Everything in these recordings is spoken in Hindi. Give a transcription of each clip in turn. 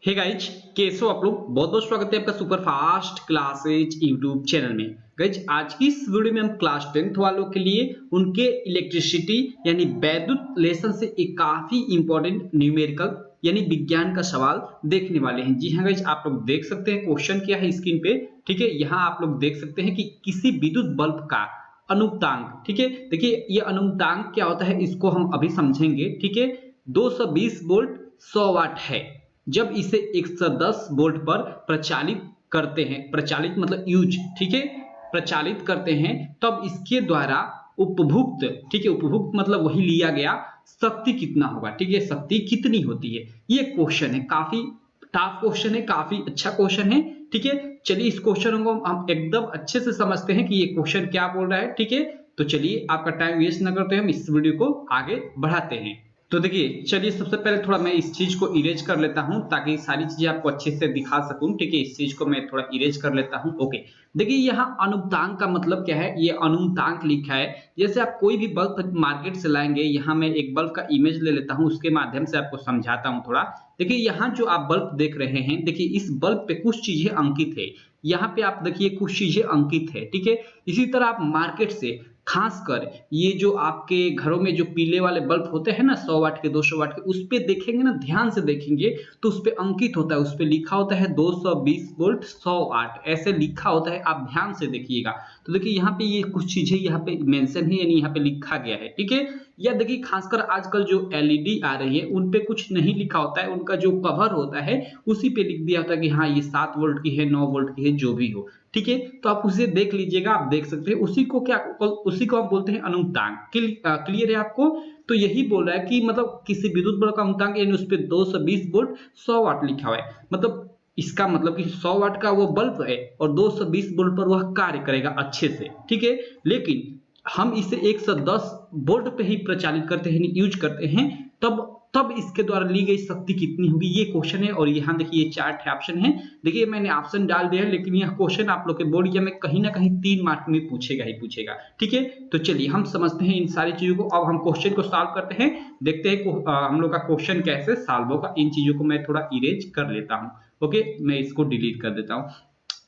हे गाइज, कैसे हो आप लोग। बहुत बहुत स्वागत है आपका super fast classes YouTube channel में। गाइज, आज की इस वीडियो में हम क्लास 10th वालों के लिए उनके इलेक्ट्रिसिटी यानी वैद्युत लेसन से एक काफी इंपॉर्टेंट न्यूमेरिकल यानी विज्ञान का सवाल देखने वाले हैं। जी हाँ गाइज, आप लोग देख सकते हैं क्वेश्चन क्या है स्क्रीन पे। ठीक है, यहाँ आप लोग देख सकते हैं कि किसी विद्युत बल्ब का अनुक्तांक। ठीक है, देखिए ये अनुक्तांक क्या होता है इसको हम अभी समझेंगे। ठीक है, 220 वोल्ट 100 वाट है। जब इसे 110 वोल्ट पर प्रचालित करते हैं, प्रचालित मतलब यूज, ठीक है, प्रचालित करते हैं, तब इसके द्वारा उपभुक्त, ठीक है, उपभुक्त मतलब वही लिया गया शक्ति कितना होगा। ठीक है, शक्ति कितनी होती है, ये क्वेश्चन है। काफी टफ क्वेश्चन है, काफी अच्छा क्वेश्चन है। ठीक है, चलिए इस क्वेश्चन को हम एकदम अच्छे से समझते हैं कि ये क्वेश्चन क्या बोल रहा है। ठीक है, तो चलिए आपका टाइम वेस्ट न करते हम इस वीडियो को आगे बढ़ाते हैं। तो देखिए, चलिए सबसे पहले थोड़ा मैं इस चीज को इरेज कर लेता हूं ताकि सारी चीजें आपको अच्छे से दिखा सकूं। ठीक है, इस चीज को मैं थोड़ा इरेज कर लेता हूं। ओके, देखिए यहाँ अनुक्तांक का मतलब क्या है, ये अनुक्तांक लिखा है। जैसे आप कोई भी बल्ब मार्केट से लाएंगे, यहाँ मैं एक बल्ब का इमेज ले लेता हूं, उसके माध्यम से आपको समझाता हूं थोड़ा। देखिए यहाँ जो आप बल्ब देख रहे हैं, देखिए इस बल्ब पे कुछ चीजें अंकित है। यहाँ पे आप देखिए कुछ चीजें अंकित है। ठीक है, इसी तरह आप मार्केट से खासकर ये जो आपके घरों में जो पीले वाले बल्ब होते हैं ना, 100 वाट के 200 वाट के, उस पे देखेंगे ना, ध्यान से देखेंगे तो उस पे अंकित होता है, उस पे लिखा होता है 220 वोल्ट 100 वाट, ऐसे लिखा होता है। आप ध्यान से देखिएगा तो देखिए यहाँ पे ये कुछ चीजें यहाँ पे मेंशन है, यानी यहाँ पे लिखा गया है। ठीक है, या देखिए खासकर आजकल जो एलईडी आ रही है उन पे कुछ नहीं लिखा होता है, उनका जो कवर होता है उसी पे लिख दिया होता है कि हाँ ये 7 वोल्ट की है, 9 वोल्ट की है, जो भी हो। ठीक है, तो आप उसे देख लीजिएगा, आप देख सकते हैं। उसी को हम बोलते हैं अनुक्तांक। क्लियर है आपको। तो यही बोल रहा है कि मतलब किसी विद्युत बल का अनुक्तांक यानी उस पे 220 वोल्ट 100 वाट लिखा हुआ है, मतलब इसका मतलब कि 100 वाट का वो बल्ब है और 220 वोल्ट पर वह कार्य करेगा अच्छे से। ठीक है, लेकिन हम इसे 110 वोल्ट पे ही प्रचालित करते हैं, यूज करते हैं, तब तब इसके द्वारा ली गई शक्ति कितनी होगी, ये क्वेश्चन है। और यहाँ देखिए ये 4 ऑप्शन है। देखिए मैंने ऑप्शन डाल दिया है, लेकिन यह क्वेश्चन आप लोग के बोर्ड एग्जाम में कहीं ना कहीं 3 मार्क में पूछेगा ही पूछेगा। ठीक है, तो चलिए हम समझते हैं इन सारी चीजों को। अब हम क्वेश्चन को सॉल्व करते हैं, देखते हैं हम लोग का क्वेश्चन कैसे सॉल्व होगा। इन चीजों को मैं थोड़ा इरेज कर लेता हूँ। ओके, मैं इसको डिलीट कर देता हूँ।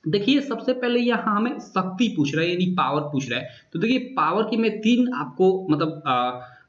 देखिए सबसे पहले यहाँ हमें शक्ति पूछ रहा है, यानी पावर पूछ रहा है। तो देखिए पावर की मैं 3 आपको मतलब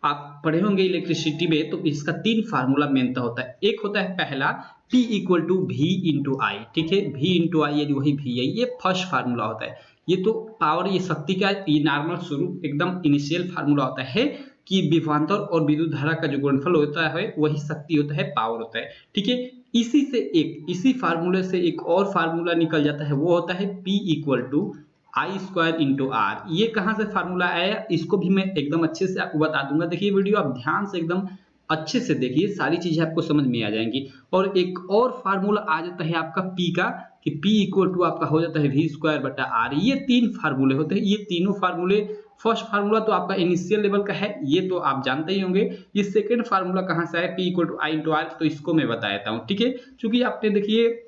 आप पढ़े होंगे इलेक्ट्रिसिटी में, तो इसका 3 फार्मूला मेनता होता है। एक होता है पहला P equal to V into I. ठीक है, V इंटू आई यानी वही V है, ये फर्स्ट फार्मूला होता है। ये तो पावर, ये शक्ति का ये नॉर्मल शुरू एकदम इनिशियल फार्मूला होता है कि विभवांतर और विद्युत धारा का जो गुणनफल होता है वही शक्ति होता है, पावर होता है। ठीक है, इसी फार्मूले से एक और फार्मूला निकल जाता है, वो होता है P equal to I square into R. ये कहाँ से फार्मूला आया, इसको भी मैं एकदम अच्छे से आपको बता दूंगा। देखिए वीडियो आप ध्यान से एकदम अच्छे से देखिए, सारी चीजें आपको समझ में आ जाएंगी। और एक और फार्मूला आ जाता है आपका P का, कि P इक्वल टू आपका हो जाता है V स्क्वायर बटा आर। ये 3 फार्मूले होते हैं, ये तीनों फार्मूले। फर्स्ट फार्मूला तो आपका इनिशियल लेवल का है, ये तो आप जानते ही होंगे। ये सेकंड फार्मूला कहाँ से है, P equal to I into R, तो इसको मैं बता देता हूँ। ठीक है, क्योंकि आपने देखिए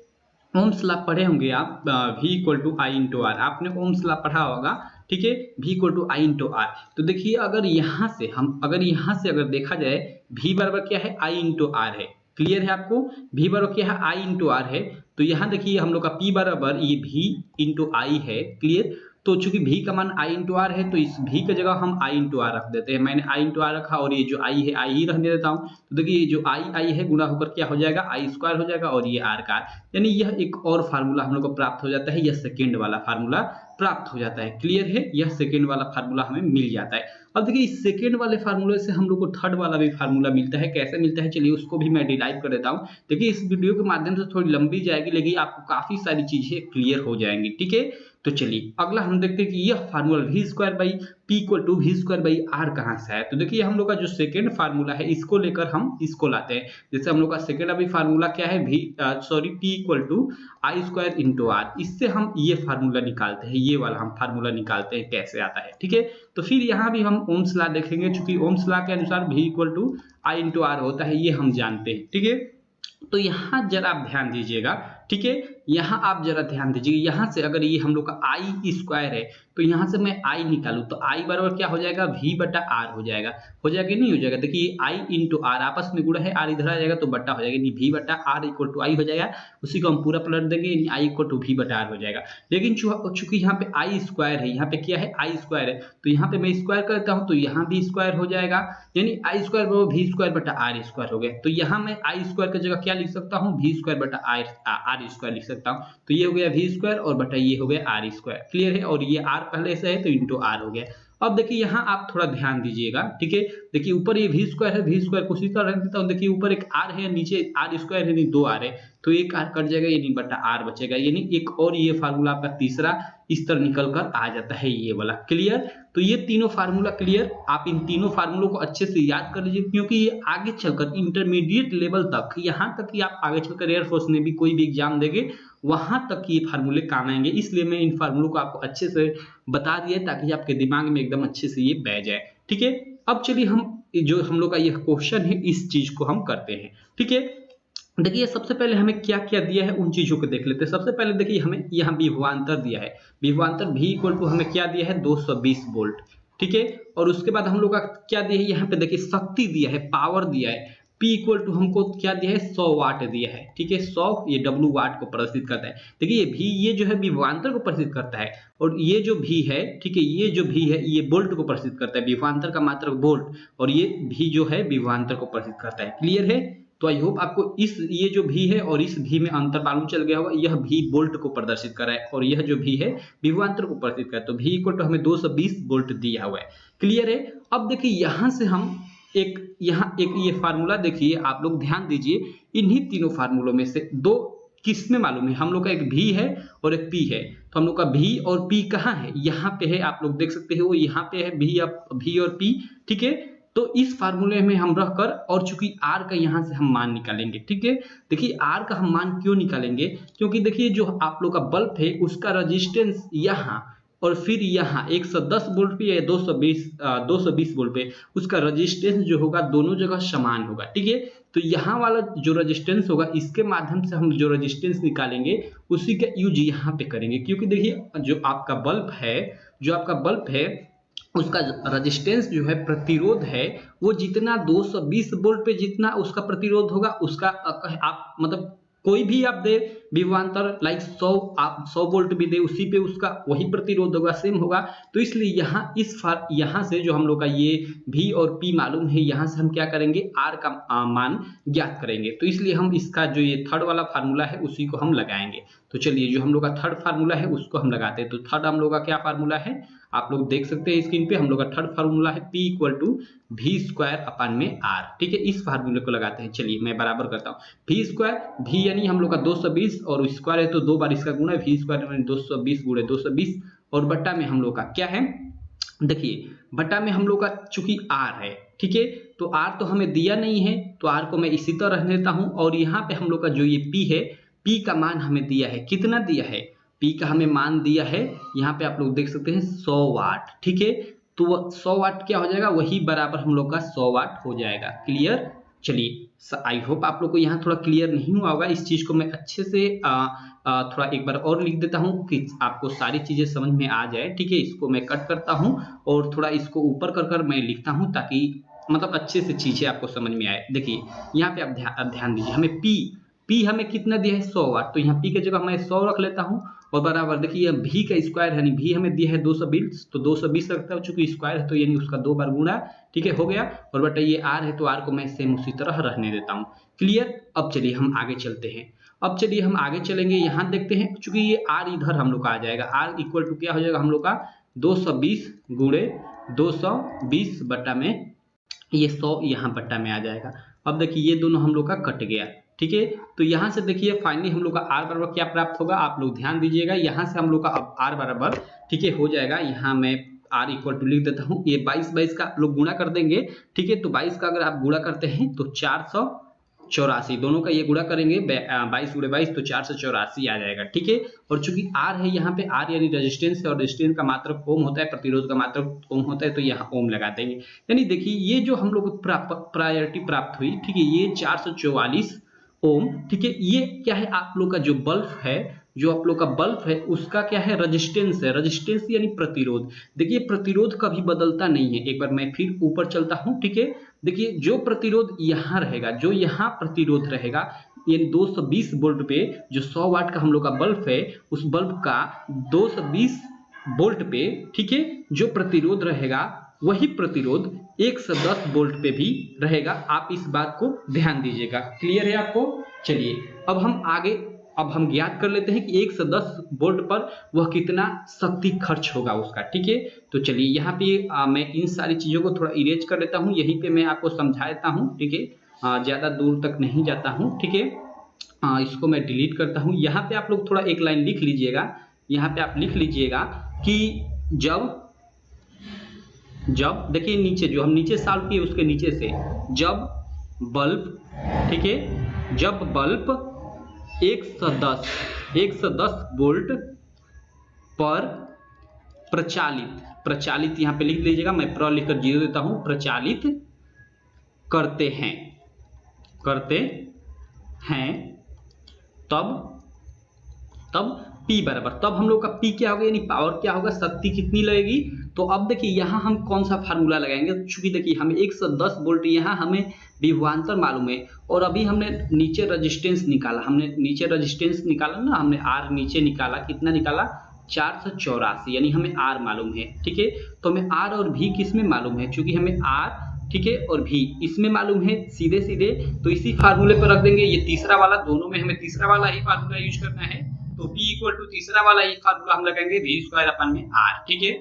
ओम्स लॉ पढ़े होंगे आप, V equal to I into R, आपने ओम्स लॉ पढ़ा होगा। ठीक है, V equal to I into R. तो देखिए अगर यहाँ से अगर देखा जाए, V बराबर क्या है, I इंटू आर है। क्लियर है आपको, V बराबर क्या है, I इंटू आर है। तो यहाँ देखिए हम लोग का P बराबर ये V इंटू आई है। क्लियर, तो चूंकि V का मान I इंटू आर है, तो इस V की जगह हम I इंटू आर रख देते हैं। मैंने I इंटू आर रखा और ये जो I है I ही रहने देता हूँ। तो देखिए ये जो I है गुणा होकर क्या हो जाएगा, I स्क्वायर हो जाएगा, और ये R का, यानी यह एक और फार्मूला हम लोग को प्राप्त हो जाता है, यह सेकेंड वाला फार्मूला प्राप्त हो जाता है। क्लियर है, यह सेकेंड वाला फार्मूला हमें मिल जाता है। अब देखिए इस सेकेंड वाले फार्मूले से हम लोग को थर्ड वाला भी फार्मूला मिलता है। कैसे मिलता है, चलिए उसको भी मैं डिराइव कर देता हूँ। देखिए इस वीडियो के माध्यम से थोड़ी लंबी जाएगी, लेकिन आपको काफी सारी चीजें क्लियर हो जाएंगी। ठीक है, तो चलिए अगला हम देखते हैं कि यह formula V square by P equal to V square by R कहाँ से है। तो देखिए हम लोग का जो सेकेंड फार्मूला है, इसको लेकर हम इसको लाते हैं। जैसे हम लोग का सेकेंड अभी फार्मूला क्या है, P equal to I square into R, इससे हम ये फार्मूला निकालते हैं, ये वाला हम फार्मूला निकालते हैं कैसे आता है। ठीक है, तो फिर यहाँ भी हम ओम्स लॉ देखेंगे, चूंकि ओम्स लॉ के अनुसार V equal to I into R होता है, ये हम जानते हैं। ठीक है, तो यहाँ जरा आप ध्यान दीजिएगा, ठीक है। यहाँ आप जरा ध्यान दीजिएगा, यहाँ से अगर ये हम लोग का आई स्क्वायर है तो यहाँ से मैं आई निकालूं तो आई बराबर क्या हो जाएगा, वी बटा आर हो जाएगा। हो जाएगा नहीं हो जाएगा, देखिए आई इंटू आर आपस में गुणा है, आर इधर आ जाएगा तो बटा हो जाएगा, यानी वी बटा आर इक्वल टू आई हो जाएगा। उसी को हम पूरा पलट देंगे, यानी आई इक्वल टू वी बटा आर हो जाएगा। लेकिन चूंकि यहाँ पे आई स्क्वायर है, यहाँ पे क्या है, आई स्क्वायर है, तो यहाँ पे मैं स्क्वायर करता हूँ तो यहाँ भी स्क्वायर हो जाएगा, यानी आई स्क्वायर बराबर वी स्क्वायर बटा आर स्क्वायर हो गया। तो यहाँ मैं आई स्क्वायर की जगह क्या लिख सकता हूँ, वी स्क्वायर बटा आर स्क्वायर लिख सकता हूँ। तो ये हो गया वी स्क्वायर और बटा ये हो गया आर स्क्वायर, क्लियर है। और ये आर पहले से है तो इंटू आर हो गया। अब देखिए यहाँ आप थोड़ा ध्यान दीजिएगा, ठीक है। देखिए ऊपर ये वी स्क्वायर है, वी स्क्वायर को उसी तरह रख देता हूँ। देखिए ऊपर एक आर है, नीचे आर स्क्वायर है, यानी दो आर है, तो एक आर कट जाएगा, यानी बटा आर बचेगा, यानी एक और ये फार्मूला आपका तीसरा इस तरह निकल कर आ जाता है, ये वाला, क्लियर। तो ये तीनों फार्मूला क्लियर, आप इन तीनों फार्मूलों को अच्छे से याद कर लीजिए, क्योंकि ये आगे चलकर इंटरमीडिएट लेवल तक, यहाँ तक कि आप आगे चलकर एयरफोर्स में भी कोई भी एग्जाम देंगे वहां तक ये फार्मूले काम आएंगे। इसलिए मैं इन फार्मूलों को आपको अच्छे से बता दिया ताकि आपके दिमाग में एकदम अच्छे से ये बैठ जाए, ठीक है। अब चलिए हम जो हम लोग का ये क्वेश्चन है इस चीज को हम करते हैं, ठीक है। देखिए सबसे पहले हमें क्या क्या दिया है उन चीजों को देख लेते हैं। सबसे पहले देखिए हमें यहाँ विभवांतर दिया है, विभवांतर V इक्वल टू हमें क्या दिया है, 220 वोल्ट, ठीक है। और उसके बाद हम लोग का क्या दिया है, यहाँ पे देखिए शक्ति दिया है, पावर दिया है, P इक्वल टू हमको क्या दिया है, 100 वाट दिया है, ठीक है। 100 ये W वाट को प्रदर्शित करता है। देखिए ये V ये जो है विभवांतर को प्रदर्शित करता है, और ये जो V है, ठीक है, ये जो V है ये वोल्ट को प्रदर्शित करता है, विभवांतर का मात्रक वोल्ट, और ये V जो है विभवांतर को प्रदर्शित करता है, क्लियर है। तो आई होप आपको इस ये जो भी है और इस भी में अंतर मालूम चल गया होगा। यह भी वोल्ट को प्रदर्शित कर रहा है और यह जो भी है विभवांतर को प्रदर्शित कर रहा है। तो भी इक्वल टू हमें 220 वोल्ट दिया हुआ है, क्लियर है। अब देखिए यहाँ से हम यहाँ एक ये फार्मूला देखिए, आप लोग ध्यान दीजिए, इन्हीं तीनों फार्मूलों में से दो किसमें मालूम है, हम लोग का एक भी है और एक पी है। तो हम लोग का भी और पी कहाँ है, यहाँ पे है, आप लोग देख सकते हो यहाँ पे है भी और पी, ठीक है। तो इस फार्मूले में हम रखकर, और चूंकि आर का यहाँ से हम मान निकालेंगे, ठीक है। देखिए आर का हम मान क्यों निकालेंगे, क्योंकि देखिए जो आप लोग का बल्ब है उसका रजिस्टेंस यहाँ और फिर यहाँ 110 वोल्ट पे या 220 वोल्ट पे उसका रजिस्टेंस जो होगा दोनों जगह समान होगा, ठीक है। तो यहाँ वाला जो रजिस्टेंस होगा इसके माध्यम से हम जो रजिस्टेंस निकालेंगे उसी का यूज यहाँ पे करेंगे, क्योंकि देखिए जो आपका बल्ब है उसका रेजिस्टेंस जो है, प्रतिरोध है, वो जितना 220 वोल्ट पे जितना उसका प्रतिरोध होगा उसका आप मतलब कोई भी आप दे विभवांतर लाइक 100, आप 100 वोल्ट भी दे उसी पे उसका वही प्रतिरोध होगा, सेम होगा। तो इसलिए यहाँ से जो हम लोग का ये V और P मालूम है, यहाँ से हम क्या करेंगे, R का मान ज्ञात करेंगे। तो इसलिए हम इसका जो ये थर्ड वाला फार्मूला है उसी को हम लगाएंगे। तो चलिए जो हम लोग का थर्ड फार्मूला है उसको हम लगाते हैं। तो थर्ड हम लोग का क्या फार्मूला है, आप लोग देख सकते हैं स्क्रीन पे, हम लोग का थर्ड फार्मूला है P equal to V square upon में R, ठीक है। इस फार्मूले को लगाते हैं, चलिए मैं बराबर करता हूँ। V स्क्वायर, V यानी हम लोग का 220 और स्क्वायर है तो दो बार इसका गुणा है, V स्क्वायर यानी 220 गुणे 220 और बट्टा में हम लोग का क्या है, देखिए बट्टा में हम लोग का चूंकि R है, ठीक है। तो R तो हमें दिया नहीं है तो R को मैं इसी तरह रख देता हूँ, और यहाँ पे हम लोग का जो ये P है, P का मान हमें दिया है, कितना दिया है, P का हमें मान दिया है, यहाँ पे आप लोग देख सकते हैं 100 वाट, ठीक है। तो 100 वाट क्या हो जाएगा, वही बराबर हम लोग का 100 वाट हो जाएगा, क्लियर। चलिए आई होप आप लोग को यहाँ थोड़ा क्लियर नहीं हुआ होगा, इस चीज को मैं अच्छे से थोड़ा एक बार और लिख देता हूँ कि आपको सारी चीजें समझ में आ जाए, ठीक है। इसको मैं कट करता हूँ और थोड़ा इसको ऊपर कर मैं लिखता हूँ ताकि मतलब अच्छे से चीजें आपको समझ में आए। देखिए यहाँ पे आप ध्यान दीजिए, हमें P हमें कितना दिया है, 100 वाट, तो यहाँ P की जगह मैं 100 रख लेता हूँ और बराबर देखिए V का स्क्वायर यानी V हमें दिया है 220, तो 220 रखता हूँ, चूंकि स्क्वायर है तो यानी उसका दो बार गुणा, ठीक है, हो गया। और बटा ये R है तो R को मैं सेम उसी तरह रहने देता हूँ, क्लियर। अब चलिए हम आगे चलते हैं, अब चलिए हम आगे चलेंगे, यहाँ देखते हैं, चूंकि ये R इधर हम लोग का आ जाएगा, R इक्वल टू क्या हो जाएगा हम लोग का 220 गुणे 220 बट्टा में ये 100 यहाँ बट्टा में आ जाएगा। अब देखिए ये दोनों हम लोग का कट गया, ठीक है। तो यहाँ से देखिए फाइनली हम लोग का R बराबर क्या प्राप्त होगा, आप लोग ध्यान दीजिएगा, यहाँ से हम लोग का अब R बराबर, ठीक है, हो जाएगा। यहाँ मैं R इक्वल टू लिख देता हूँ, ये 22 का आप लोग गुणा कर देंगे, ठीक है। तो 22 का अगर आप गुणा करते हैं तो 484, दोनों का ये गुणा करेंगे 22 गुणे 22 तो 484 आ जाएगा, ठीक है। और चूंकि R है यहाँ पे, R यानी रेजिस्टेंस है और रेजिस्टेंस का मात्रक ओम होता है, प्रतिरोध का मात्रक ओम होता है, तो यहाँ ओम लगा देंगे। यानी देखिए ये जो हम लोग को प्रायोरिटी प्राप्त हुई, ठीक है, ये 444 ओम, ठीक है। ये क्या है, आप लोग का जो बल्ब है, जो आप लोग का बल्ब है उसका क्या है, रेजिस्टेंस है। रेजिस्टेंस यानी प्रतिरोध। देखिए प्रतिरोध कभी बदलता नहीं है। एक बार मैं फिर ऊपर चलता हूं, ठीक है। देखिए जो प्रतिरोध यहाँ रहेगा, जो यहाँ प्रतिरोध रहेगा, यानी 220 वोल्ट पे जो 100 वाट का हम लोग का बल्ब है, उस बल्ब का 220 वोल्ट पे, ठीक है, जो प्रतिरोध रहेगा वही प्रतिरोध 110 वोल्ट पे भी रहेगा। आप इस बात को ध्यान दीजिएगा। क्लियर है आपको? चलिए अब हम आगे, अब हम ज्ञात कर लेते हैं कि 110 वोल्ट पर वह कितना शक्ति खर्च होगा उसका, ठीक है। तो चलिए यहाँ पे मैं इन सारी चीजों को थोड़ा इरेज कर लेता हूँ, यहीं पे मैं आपको समझा देता हूँ, ठीक है। ज्यादा दूर तक नहीं जाता हूँ, ठीक है। इसको मैं डिलीट करता हूँ। यहाँ पे आप लोग थोड़ा एक लाइन लिख लीजिएगा। यहाँ पे आप लिख लीजिएगा कि जब जब देखिए नीचे जो हम नीचे सॉल्व किए उसके नीचे से, जब बल्ब, ठीक है, जब बल्ब 110 वोल्ट पर प्रचालित, प्रचालित यहाँ पे लिख लीजिएगा, मैं प्र लिखकर 0 देता हूं, प्रचालित करते हैं, करते हैं, तब तब P बराबर, तब हम लोग का P क्या होगा, यानी पावर क्या होगा, शक्ति कितनी लगेगी। तो अब देखिए यहाँ हम कौन सा फार्मूला लगाएंगे, चूंकि देखिए हमें 110 वोल्ट यहाँ हमें विभवांतर मालूम है, और अभी हमने नीचे रेजिस्टेंस निकाला, हमने नीचे रेजिस्टेंस निकाला ना, हमने R नीचे निकाला, कितना निकाला, 484, यानी हमें R मालूम है, ठीक है। तो हमें R और V किस में मालूम है, चूंकि हमें R, ठीक है, और V इसमें मालूम है सीधे सीधे, तो इसी फार्मूले पर रख देंगे। ये तीसरा वाला, दोनों में हमें तीसरा वाला ही फार्मूला यूज करना है, तो P इक्वल टू तीसरा वाला ही फार्मूला हम लगाएंगे, V स्क्वायर अपन में R, ठीक है,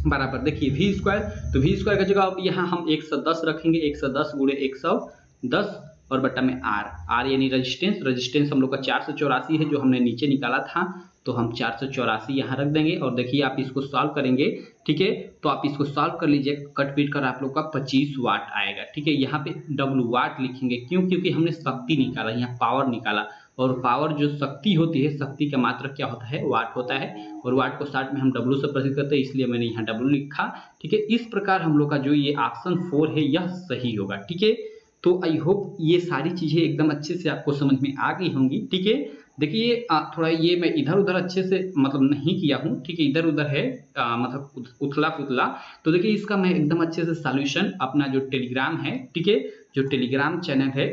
बराबर। देखिए V स्क्वायर, तो V स्क्वायर की जगह अब यहाँ हम 110 रखेंगे, 110 गुणे 110 और बट्टा में R यानी रेजिस्टेंस, रेजिस्टेंस हम लोग का 484 है जो हमने नीचे निकाला था, तो हम 484 यहाँ रख देंगे। और देखिए आप इसको सॉल्व करेंगे, ठीक है, तो आप इसको सॉल्व कर लीजिए, कट पीट कर आप लोग का 25 वाट आएगा, ठीक है। यहाँ पे W वाट लिखेंगे, क्यों, क्योंकि हमने शक्ति निकाला, यहाँ पावर निकाला, और पावर जो शक्ति होती है, शक्ति का मात्रक क्या होता है, वाट होता है, और वाट को शॉर्ट में हम W से प्रस्तुत करते हैं, इसलिए मैंने यहाँ W लिखा, ठीक है। इस प्रकार हम लोग का जो ये ऑप्शन 4 है यह सही होगा, ठीक है। तो आई होप ये सारी चीजें एकदम अच्छे से आपको समझ में आ गई होंगी, ठीक है। देखिए थोड़ा ये मैं इधर उधर अच्छे से मतलब नहीं किया हूँ, ठीक है, इधर उधर है, मतलब उथला पुथला। तो देखिए इसका मैं एकदम अच्छे से सॉल्यूशन अपना जो टेलीग्राम है, ठीक है, जो टेलीग्राम चैनल है,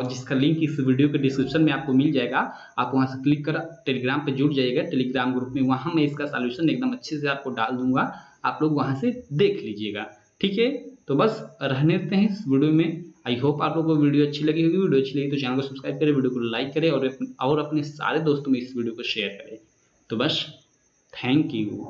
जिसका लिंक इस वीडियो के डिस्क्रिप्शन में आपको मिल जाएगा, आप वहां से क्लिक कर टेलीग्राम पे जुड़ जाइएगा, टेलीग्राम ग्रुप में, वहां मैं इसका सॉल्यूशन एकदम अच्छे से आपको डाल दूंगा, आप लोग वहां से देख लीजिएगा, ठीक है। तो बस रहने देते हैं इस वीडियो में। आई होप आप लोगों को वीडियो अच्छी लगी होगी। वीडियो अच्छी लगी तो चैनल को सब्सक्राइब करें, वीडियो को लाइक करें, और अपने सारे दोस्तों में इस वीडियो को शेयर करें। तो बस थैंक यू।